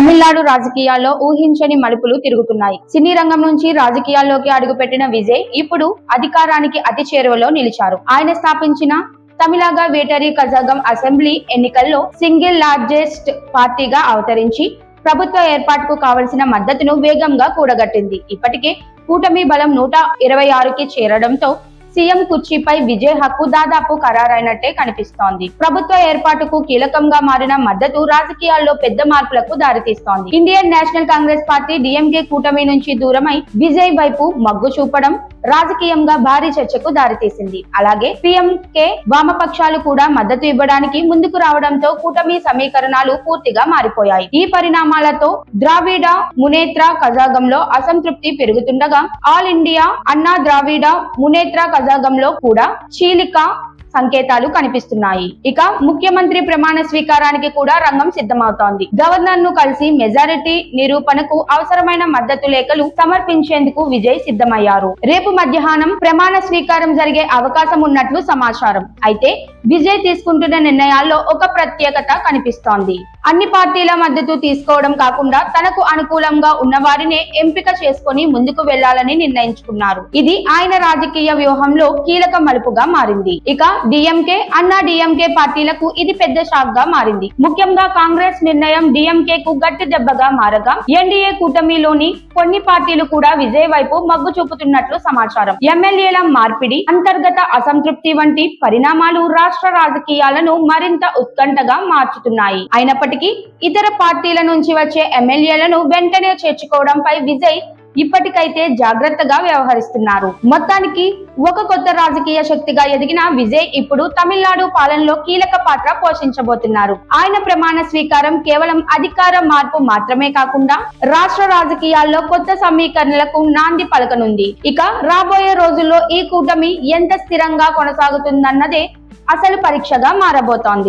తమిళనాడు రాజకీయాల్లో ఊహించని మలుపులు తిరుగుతున్నాయి. సినీ రంగం నుంచి రాజకీయాల్లోకి అడుగుపెట్టిన విజయ్ ఇప్పుడు అధికారానికి అతి చేరువలో నిలిచారు. ఆయన స్థాపించిన తమిళగా వేటరీ కజగం అసెంబ్లీ ఎన్నికల్లో సింగిల్ లార్జెస్ట్ పార్టీగా అవతరించి ప్రభుత్వ ఏర్పాటుకు కావలసిన మద్దతును వేగంగా కూడగట్టింది. ఇప్పటికే కూటమి బలం 126కి చేరడంతో సీఎం కుర్చీపై విజయ్ హక్కు దాదాపు ఖరారైనట్టే కనిపిస్తోంది. ప్రభుత్వ ఏర్పాటుకు కీలకంగా మారిన మద్దతు రాజకీయాల్లో పెద్ద మార్పులకు దారితీస్తోంది. Indian National Congress party DMK కూటమి నుంచి దూరమై విజయ్ వైపు మగ్గు చూపడం రాజకీయంగా భారీ చర్చకు దారితీసింది. అలాగే పీఎంకే వామపక్షాలు కూడా మద్దతు ఇవ్వడానికి ముందుకు రావడంతో కూటమి సమీకరణాలు పూర్తిగా మారిపోయాయి. ఈ పరిణామాలతో ద్రావిడ మునేత్ర కజగంలో అసంతృప్తి పెరుగుతుండగా ఆల్ ఇండియా అన్నా ద్రావిడ మునేత్ర కజగంలో కూడా చీలిక సంకేతాలు కనిపిస్తున్నాయి. ఇక ముఖ్యమంత్రి ప్రమాణ స్వీకారానికి కూడా రంగం సిద్ధమవుతోంది. గవర్నర్ ను కలిసి మెజారిటీ నిరూపణకు అవసరమైన మద్దతు లేఖలు సమర్పించేందుకు విజయ్ సిద్ధమయ్యారు. రేపు మధ్యాహ్నం ప్రమాణ స్వీకారం జరిగే అవకాశం ఉన్నట్లు సమాచారం. అయితే విజయ్ తీసుకుంటున్న నిర్ణయాల్లో ఒక ప్రత్యేకత కనిపిస్తోంది. అన్ని పార్టీల మద్దతు తీసుకోవడం కాకుండా తనకు అనుకూలంగా ఉన్న వారినే ఎంపిక చేసుకుని ముందుకు వెళ్లాలని నిర్ణయించుకున్నారు. ఇది ఆయన రాజకీయ వ్యూహంలో కీలక మలుపుగా మారింది. ఇక డిఎంకే అన్నా డిఎంకే పార్టీలకు ఇది పెద్ద షాక్ గా మారింది. ముఖ్యంగా కాంగ్రెస్ నిర్ణయం డిఎంకే కు గట్టి దెబ్బగా మారగా ఎన్డీఏ కూటమిలోని కొన్ని పార్టీలు కూడా విజయ్ వైపు మగ్గు చూపుతున్నట్లు సమాచారం. ఎమ్మెల్యేల మార్పిడి, అంతర్గత అసంతృప్తి వంటి పరిణామాలు రాష్ట్ర రాజకీయాలను మరింత ఉత్కంఠగా మార్చుతున్నాయి. అయినప్పటికీ ఇతర పార్టీల నుంచి వచ్చే ఎమ్మెల్యేలను వెంటనే చేర్చుకోవడంపై విజయ్ ఇప్పటికైతే జాగ్రత్తగా వ్యవహరిస్తున్నారు. మొత్తానికి ఒక కొత్త రాజకీయ శక్తిగా ఎదిగిన విజయ్ ఇప్పుడు తమిళనాడు పాలనలో కీలక పాత్ర పోషించబోతున్నారు. ఆయన ప్రమాణ స్వీకారం కేవలం అధికార మార్పు మాత్రమే కాకుండా రాష్ట్ర రాజకీయాల్లో కొత్త సమీకరణలకు నాంది పలకనుంది. ఇక రాబోయే రోజుల్లో ఈ కూటమి ఎంత స్థిరంగా కొనసాగుతుందన్నదే అసలు పరీక్షగా మారబోతోంది.